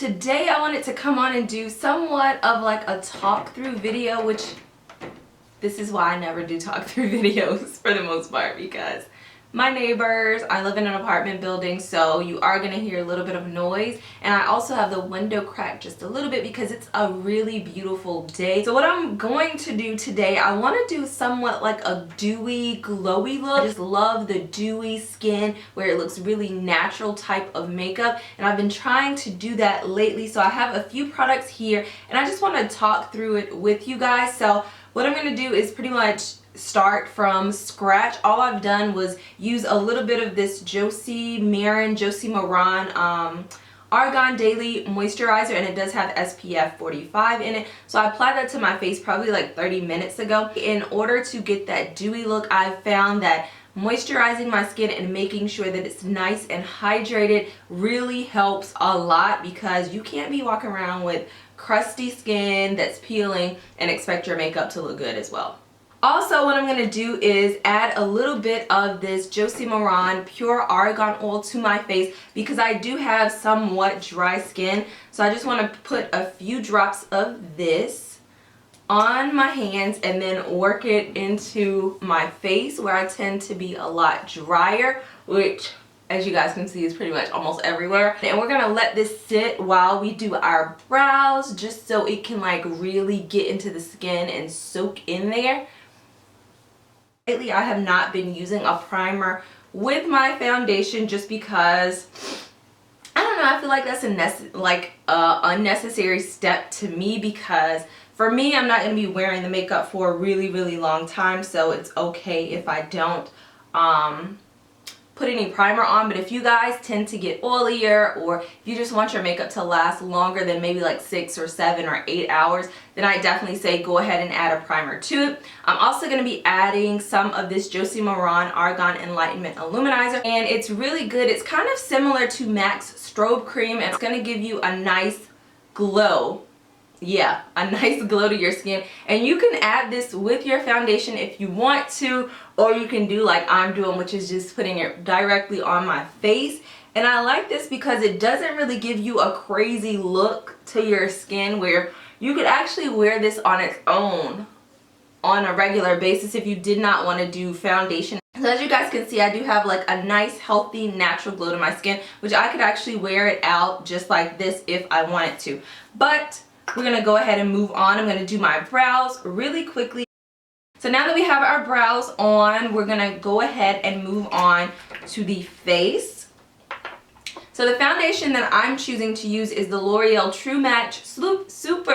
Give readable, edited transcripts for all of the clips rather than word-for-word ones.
today I wanted to come on and do somewhat of like a talk through video, which this is why I never do talk through videos for the most part, because my neighbors, I live in an apartment building, so you are going to hear a little bit of noise, and I also have the window cracked just a little bit because it's a really beautiful day. So what I'm going to do today, I want to do somewhat like a dewy, glowy look. I just love the dewy skin where it looks really natural type of makeup, and I've been trying to do that lately. So I have a few products here, and I just want to talk through it with you guys. So what I'm going to do is pretty much start from scratch. All I've done was use a little bit of this Josie Maran Argan Daily Moisturizer, and it does have SPF 45 in it. So I applied that to my face probably like 30 minutes ago. In order to get that dewy look, I've found that moisturizing my skin and making sure that it's nice and hydrated really helps a lot, because you can't be walking around with crusty skin that's peeling and expect your makeup to look good as well. Also, what I'm going to do is add a little bit of this Josie Maran Pure Argan Oil to my face, because I do have somewhat dry skin. So I just want to put a few drops of this on my hands and then work it into my face, where I tend to be a lot drier, which, as you guys can see, is pretty much almost everywhere. And we're gonna let this sit while we do our brows, just so it can like really get into the skin and soak in there. Lately, I have not been using a primer with my foundation just because, I don't know, I feel like that's a unnecessary step to me, because for me, I'm not going to be wearing the makeup for a really, really long time, so it's okay if I don't put any primer on. But if you guys tend to get oilier, or if you just want your makeup to last longer than maybe like 6 or 7 or 8 hours, then I definitely say go ahead and add a primer to it. I'm also going to be adding some of this Josie Maran Argan Enlightenment Illuminizer, and it's really good. It's kind of similar to MAC's Strobe Cream, and it's going to give you a nice glow. Yeah, a nice glow to your skin. And you can add this with your foundation if you want to, or you can do like I'm doing, which is just putting it directly on my face. And I like this because it doesn't really give you a crazy look to your skin, where you could actually wear this on its own on a regular basis if you did not want to do foundation. So as you guys can see, I do have like a nice, healthy, natural glow to my skin, which I could actually wear it out just like this if I wanted to. But we're going to go ahead and move on. I'm going to do my brows really quickly. So now that we have our brows on, we're going to go ahead and move on to the face. So the foundation that I'm choosing to use is the L'Oreal True Match Super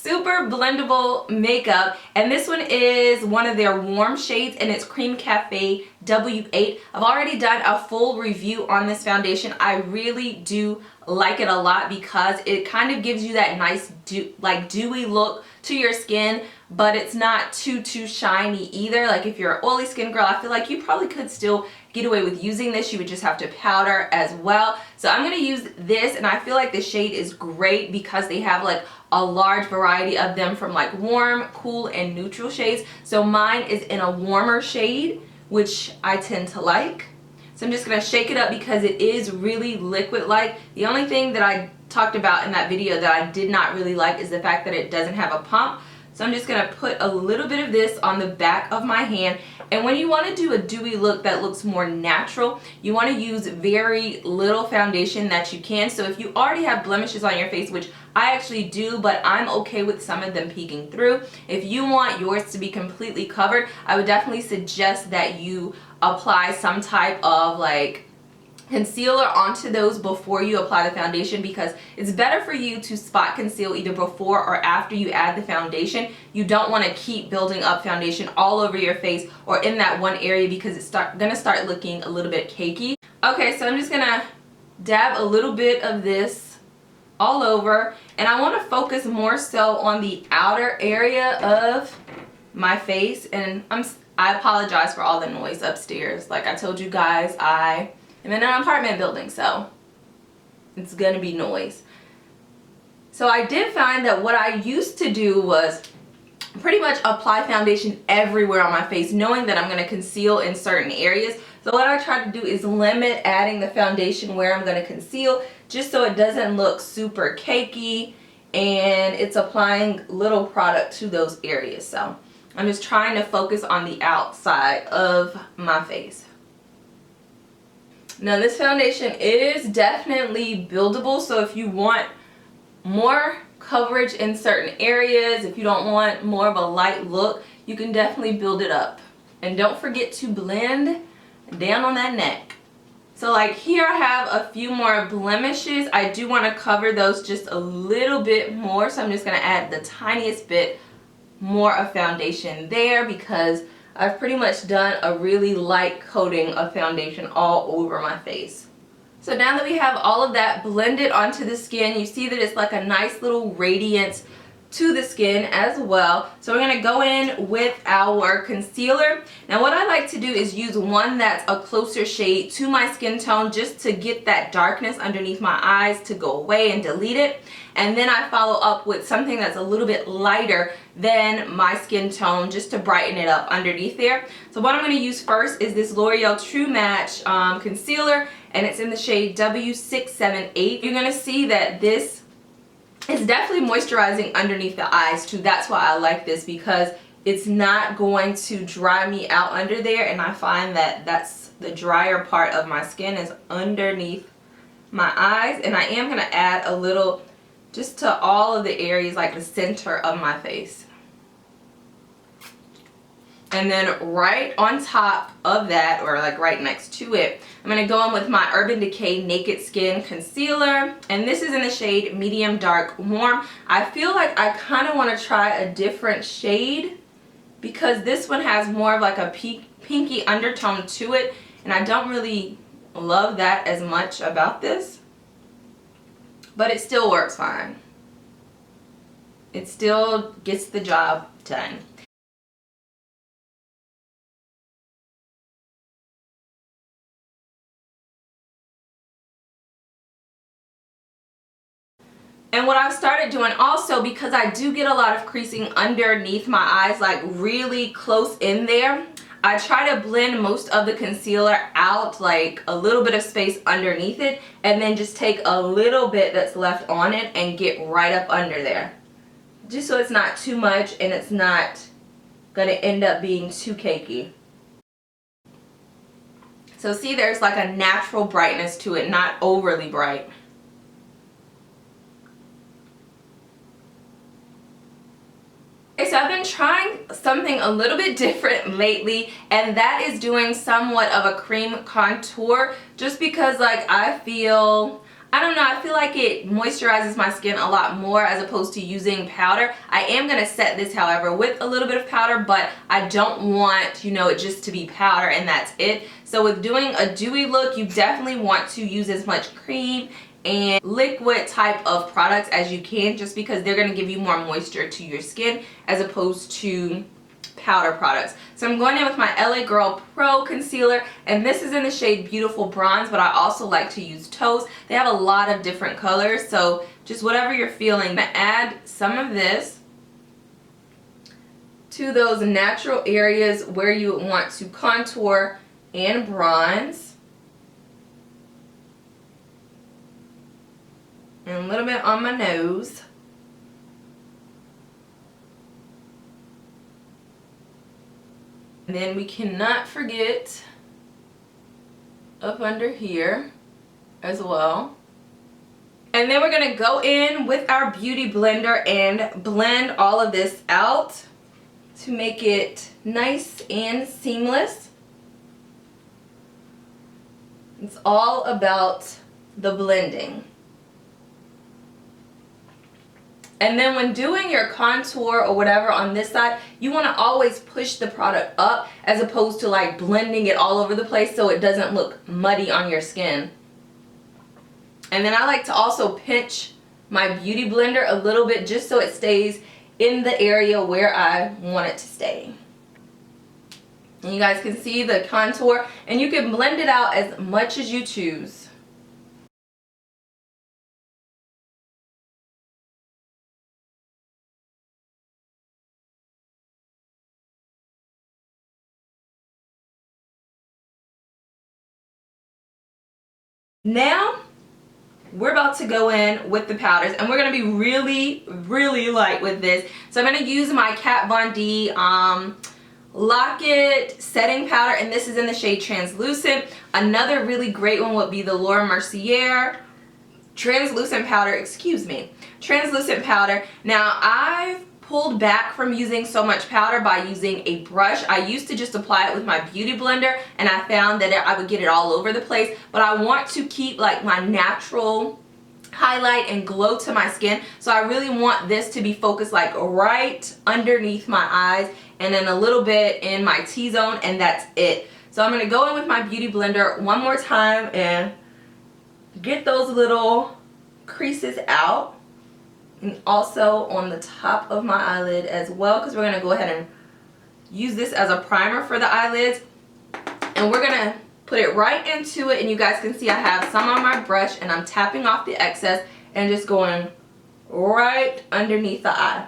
Blendable Makeup. And this one is one of their warm shades, and it's Cream Cafe W8. I've already done a full review on this foundation. I really do like it a lot because it kind of gives you that nice dewy look to your skin, but it's not too shiny either. Like if you're an oily skin girl, I feel like you probably could still get away with using this. You would just have to powder as well. So I'm going to use this, and I feel like the shade is great because they have like a large variety of them, from like warm, cool, and neutral shades. So mine is in a warmer shade, which I tend to like. So I'm just going to shake it up because it is really liquid-like. The only thing that I talked about in that video that I did not really like is the fact that it doesn't have a pump. So I'm just going to put a little bit of this on the back of my hand. And when you want to do a dewy look that looks more natural, you want to use very little foundation that you can. So if you already have blemishes on your face, which I actually do, but I'm okay with some of them peeking through, if you want yours to be completely covered, I would definitely suggest that you apply some type of like concealer onto those before you apply the foundation, because it's better for you to spot conceal either before or after you add the foundation. You don't want to keep building up foundation all over your face or in that one area, because it's gonna start looking a little bit cakey. Okay, so I'm just gonna dab a little bit of this all over, and I want to focus more so on the outer area of my face. And I apologize for all the noise upstairs. Like I told you guys, I am in an apartment building, so it's gonna be noise. So I did find that what I used to do was pretty much apply foundation everywhere on my face, knowing that I'm going to conceal in certain areas. So what I try to do is limit adding the foundation where I'm going to conceal, just so it doesn't look super cakey and it's applying little product to those areas. So I'm just trying to focus on the outside of my face. Now this foundation is definitely buildable, so if you want more coverage in certain areas, if you don't want more of a light look, you can definitely build it up. And don't forget to blend down on that neck. So like here I have a few more blemishes. I do want to cover those just a little bit more, so I'm just going to add the tiniest bit more of foundation there, because I've pretty much done a really light coating of foundation all over my face. So now that we have all of that blended onto the skin, you see that it's like a nice little radiance to the skin as well. So we're going to go in with our concealer. Now what I like to do is use one that's a closer shade to my skin tone, just to get that darkness underneath my eyes to go away and delete it. And then I follow up with something that's a little bit lighter than my skin tone, just to brighten it up underneath there. So what I'm going to use first is this L'Oreal True Match concealer, and it's in the shade W678. You're going to see that this is definitely moisturizing underneath the eyes too. That's why I like this, because it's not going to dry me out under there, and I find that that's the drier part of my skin is underneath my eyes. And I am going to add a little just to all of the areas, like the center of my face. And then right on top of that, or like right next to it, I'm going to go in with my Urban Decay Naked Skin Concealer. And this is in the shade Medium Dark Warm. I feel like I kind of want to try a different shade, because this one has more of like a pinky undertone to it. And I don't really love that as much about this. But it still works fine. It still gets the job done. And what I've started doing also, because I do get a lot of creasing underneath my eyes, like really close in there, I try to blend most of the concealer out, like a little bit of space underneath it, and then just take a little bit that's left on it and get right up under there. Just so it's not too much and it's not going to end up being too cakey. So see, there's like a natural brightness to it, not overly bright. So I've been trying something a little bit different lately, and that is doing somewhat of a cream contour, just because like I feel like it moisturizes my skin a lot more as opposed to using powder. I am going to set this, however, with a little bit of powder, but I don't want, it just to be powder and that's it. So with doing a dewy look, you definitely want to use as much cream and liquid type of products as you can, just because they're going to give you more moisture to your skin as opposed to powder products. So I'm going in with my LA Girl Pro concealer, and this is in the shade Beautiful Bronze, but I also like to use Toast. They have a lot of different colors, so just whatever you're feeling. I'm going to add some of this to those natural areas where you want to contour and bronze. And a little bit on my nose. And then we cannot forget up under here as well. And then we're going to go in with our beauty blender and blend all of this out to make it nice and seamless. It's all about the blending. And then when doing your contour or whatever on this side, you want to always push the product up as opposed to like blending it all over the place so it doesn't look muddy on your skin. And then I like to also pinch my beauty blender a little bit just so it stays in the area where I want it to stay. And you guys can see the contour, and you can blend it out as much as you choose. Now we're about to go in with the powders, and we're going to be really light with this. So I'm going to use my Kat Von D Lock-It setting powder, and this is in the shade Translucent. Another really great one would be the Laura Mercier translucent powder, translucent powder. Now I've pulled back from using so much powder by using a brush. I used to just apply it with my beauty blender, and I found that I would get it all over the place, but I want to keep like my natural highlight and glow to my skin. So I really want this to be focused like right underneath my eyes and then a little bit in my T-zone, and that's it. So I'm going to go in with my beauty blender one more time and get those little creases out, and also on the top of my eyelid as well, because we're going to go ahead and use this as a primer for the eyelids, and we're going to put it right into it. And you guys can see I have some on my brush, and I'm tapping off the excess and just going right underneath the eye,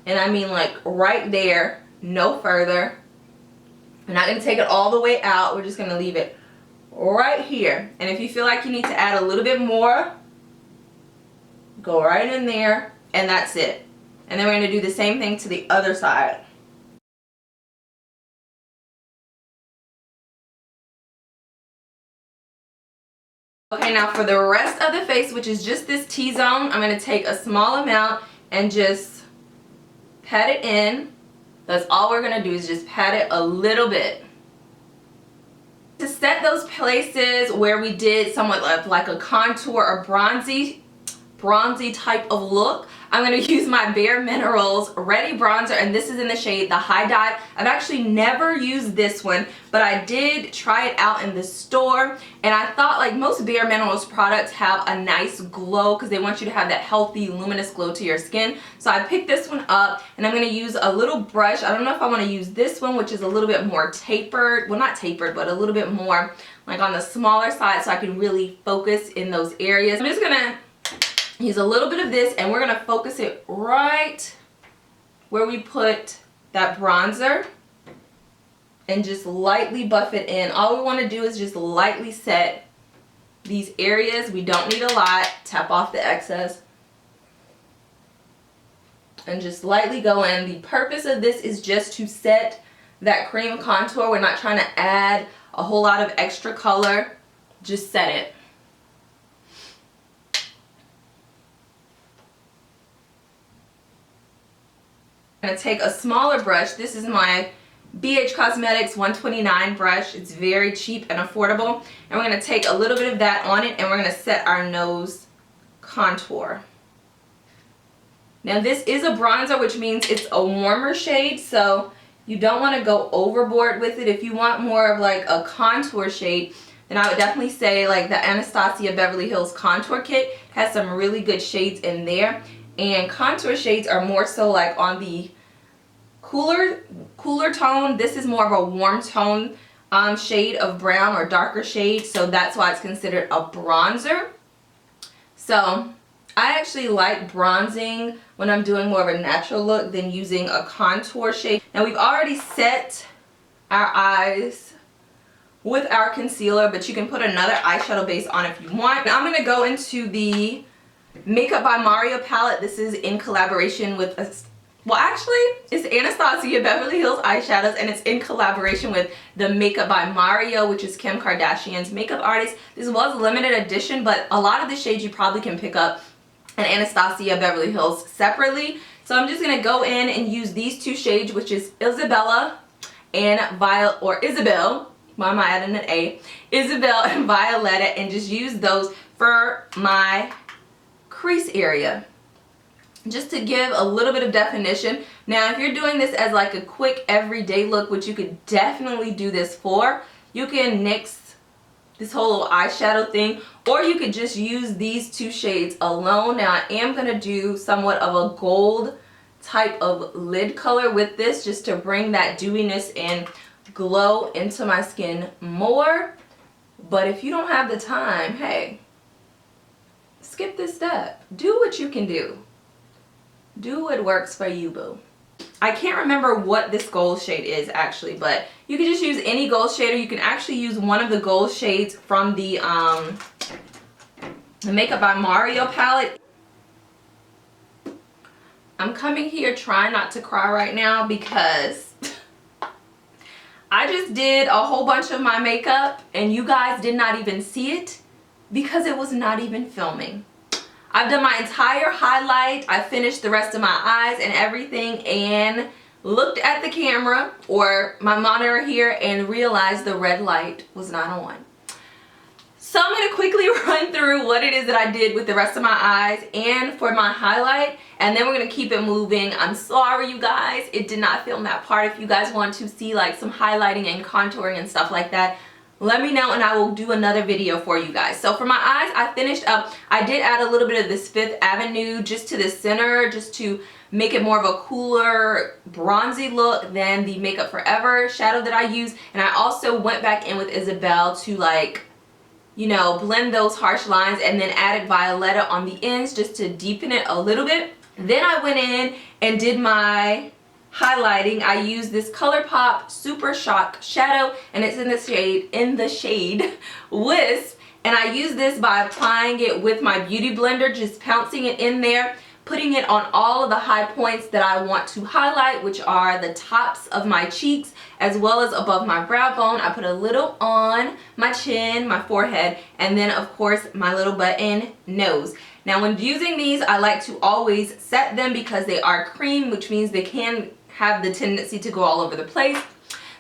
and I mean like right there, no further. We're not going to take it all the way out, we're just going to leave it right here. And if you feel like you need to add a little bit more, go right in there, and that's it. And then we're going to do the same thing to the other side. Okay, now for the rest of the face, which is just this T-zone, I'm going to take a small amount and just pat it in. That's all we're going to do, is just pat it a little bit. To set those places where we did somewhat of like a contour or bronzy type of look, I'm going to use my Bare Minerals Ready Bronzer, and this is in the shade the High Dive. I've actually never used this one, but I did try it out in the store, and I thought like most Bare Minerals products have a nice glow because they want you to have that healthy luminous glow to your skin. So I picked this one up, and I'm going to use a little brush. I don't know if I want to use this one, which is a little bit more tapered, well not tapered, but a little bit more like on the smaller side, so I can really focus in those areas. I'm just going to use a little bit of this, and we're going to focus it right where we put that bronzer and just lightly buff it in. All we want to do is just lightly set these areas. We don't need a lot. Tap off the excess and just lightly go in. The purpose of this is just to set that cream contour. We're not trying to add a whole lot of extra color. Just set it. I'm going to take a smaller brush. This is my BH Cosmetics 129 brush. It's very cheap and affordable. And we're going to take a little bit of that on it, and we're going to set our nose contour. Now this is a bronzer, which means it's a warmer shade, so you don't want to go overboard with it. If you want more of like a contour shade, then I would definitely say like the Anastasia Beverly Hills Contour Kit has some really good shades in there. And contour shades are more so like on the cooler tone. This is more of a warm tone shade of brown or darker shade, so that's why it's considered a bronzer. So I actually like bronzing when I'm doing more of a natural look than using a contour shade. Now we've already set our eyes with our concealer, but you can put another eyeshadow base on if you want. Now I'm going to go into the Makeup by Mario palette. This is in collaboration with it's Anastasia Beverly Hills eyeshadows, and it's in collaboration with the Makeup by Mario, which is Kim Kardashian's makeup artist. This was a limited edition, but a lot of the shades you probably can pick up in Anastasia Beverly Hills separately. So I'm just going to go in and use these two shades, which is Isabella and Isabel. Why am I adding an A? Isabel and Violetta, and just use those for my crease area, just to give a little bit of definition. Now if you're doing this as like a quick everyday look, which you could definitely do this for, you can nix this whole little eyeshadow thing, or you could just use these two shades alone. Now I am going to do somewhat of a gold type of lid color with this, just to bring that dewiness and glow into my skin more. But if you don't have the time, hey, skip this step. Do what you can do. Do what works for you, boo. I can't remember what this gold shade is actually, but you can just use any gold shade, or you can actually use one of the gold shades from the Makeup by Mario palette. I'm coming here trying not to cry right now because I just did a whole bunch of my makeup and you guys did not even see it because it was not even filming. I've done my entire highlight. I finished the rest of my eyes and everything and looked at the camera or my monitor here and realized the red light was not on. So I'm going to quickly run through what it is that I did with the rest of my eyes and for my highlight, and then we're going to keep it moving. I'm sorry you guys, it did not film that part. If you guys want to see like some highlighting and contouring and stuff like that, let me know and I will do another video for you guys. So for my eyes, I finished up, I did add a little bit of this Fifth Avenue just to the center, just to make it more of a cooler bronzy look than the Makeup Forever shadow that I use. And I also went back in with Isabel to like, you know, blend those harsh lines, and then added Violetta on the ends just to deepen it a little bit. Then I went in and did my highlighting. I used this ColourPop Super Shock shadow and it's in the shade Wisp, and I use this by applying it with my beauty blender, just pouncing it in there, putting it on all of the high points that I want to highlight, which are the tops of my cheeks as well as above my brow bone. I put a little on my chin, my forehead, and then of course my little button nose. Now when using these, I like to always set them because they are cream, which means they can have the tendency to go all over the place.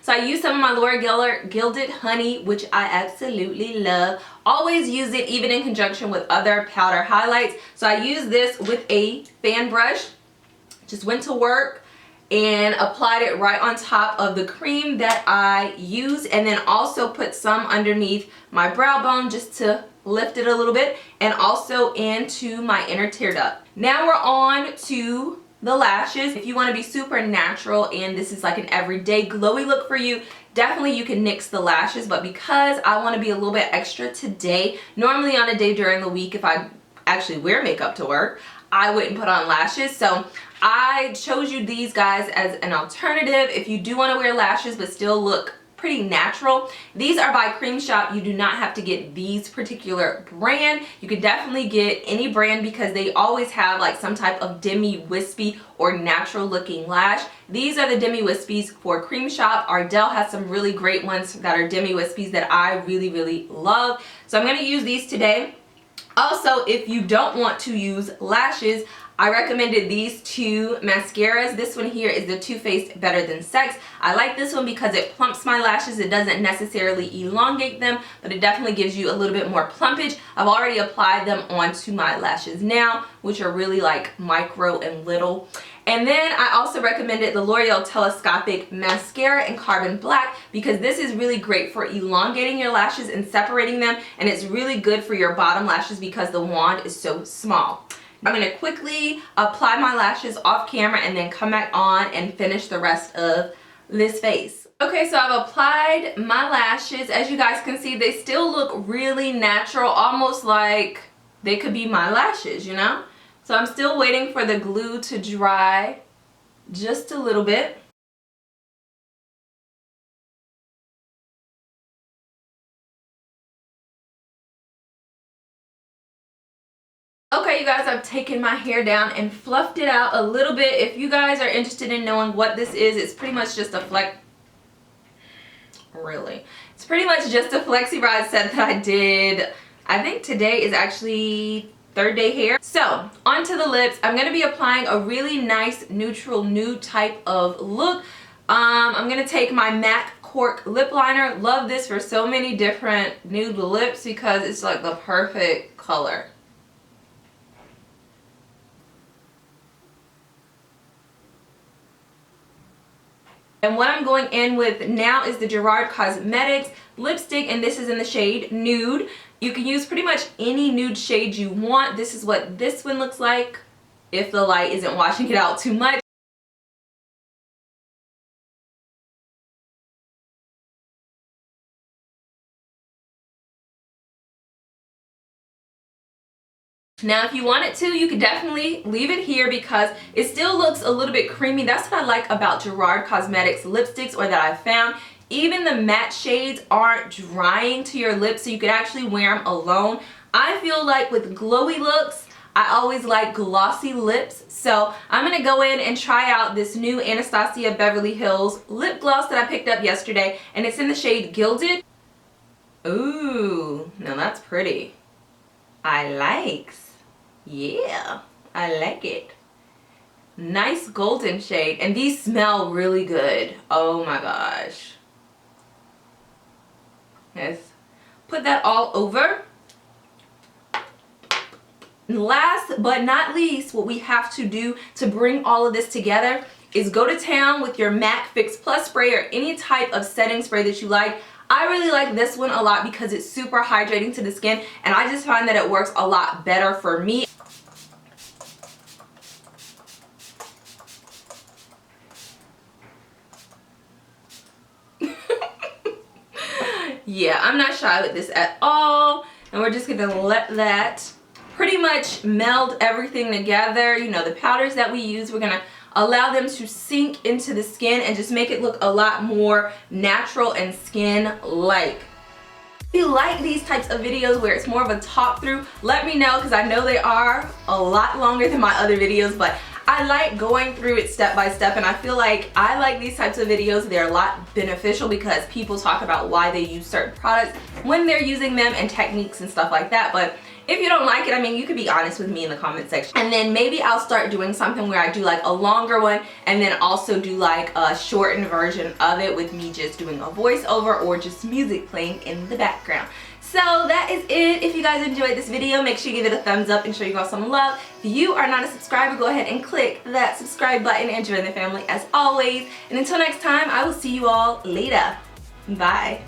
So I use some of my Laura Geller Gilded Honey, which I absolutely love. Always use it even in conjunction with other powder highlights. So I use this with a fan brush. Just went to work and applied it right on top of the cream that I used, and then also put some underneath my brow bone just to lift it a little bit, and also into my inner tear duct. Now we're on to the lashes. If you want to be super natural and this is like an everyday glowy look for you, definitely you can nix the lashes, but because I want to be a little bit extra today, normally on a day during the week if I actually wear makeup to work, I wouldn't put on lashes. So I chose you these guys as an alternative if you do want to wear lashes but still look pretty natural. These are by Creme Shop. You do not have to get these particular brand. You could definitely get any brand because they always have like some type of demi wispy or natural looking lash. These are the demi wispies for Creme Shop. Ardell has some really great ones that are demi wispies that I really love. So I'm going to use these today. Also, if you don't want to use lashes, I recommended these two mascaras. This one here is the Too Faced Better Than Sex. I like this one because it plumps my lashes. It doesn't necessarily elongate them, but it definitely gives you a little bit more plumpage. I've already applied them onto my lashes now, which are really like micro and little. And then I also recommended the L'Oreal Telescopic Mascara in Carbon Black because this is really great for elongating your lashes and separating them, and it's really good for your bottom lashes because the wand is so small. I'm going to quickly apply my lashes off camera and then come back on and finish the rest of this face. Okay, so I've applied my lashes. As you guys can see, they still look really natural, almost like they could be my lashes, you know? So I'm still waiting for the glue to dry just a little bit. Okay, you guys, I've taken my hair down and fluffed it out a little bit. If you guys are interested in knowing what this is, it's pretty much just a It's pretty much just a Flexi Ride set that I did. I think today is actually third day hair. So, onto the lips. I'm going to be applying a really nice neutral nude type of look. I'm going to take my MAC Cork Lipliner. Love this for so many different nude lips because it's like the perfect color. And what I'm going in with now is the Gerard Cosmetics lipstick, and this is in the shade Nude. You can use pretty much any nude shade you want. This is what this one looks like if the light isn't washing it out too much. Now if you wanted to, you could definitely leave it here because it still looks a little bit creamy. That's what I like about Gerard Cosmetics lipsticks, or that I found. Even the matte shades aren't drying to your lips, so you could actually wear them alone. I feel like with glowy looks, I always like glossy lips, so I'm going to go in and try out this new Anastasia Beverly Hills lip gloss that I picked up yesterday, and it's in the shade Gilded. Ooh, now that's pretty. I likes. Yeah, I like it. Nice golden shade, and these smell really good. Oh my gosh. Yes. Put that all over. And last but not least, what we have to do to bring all of this together is go to town with your MAC Fix Plus spray or any type of setting spray that you like. I really like this one a lot because it's super hydrating to the skin, and I just find that it works a lot better for me. Yeah, I'm not shy with this at all, and we're just gonna let that pretty much meld everything together. You know, the powders that we use, we're gonna allow them to sink into the skin and just make it look a lot more natural and skin-like. If you like these types of videos where it's more of a talk through, let me know, because I know they are a lot longer than my other videos, but I like going through it step by step, and I feel like I like these types of videos. They're a lot beneficial because people talk about why they use certain products when they're using them and techniques and stuff like that. But if you don't like it, I mean, you could be honest with me in the comment section. And then maybe I'll start doing something where I do like a longer one and then also do like a shortened version of it with me just doing a voiceover or just music playing in the background. So that is it. If you guys enjoyed this video, make sure you give it a thumbs up and show you guys some love. If you are not a subscriber, go ahead and click that subscribe button and join the family as always. And until next time, I will see you all later. Bye.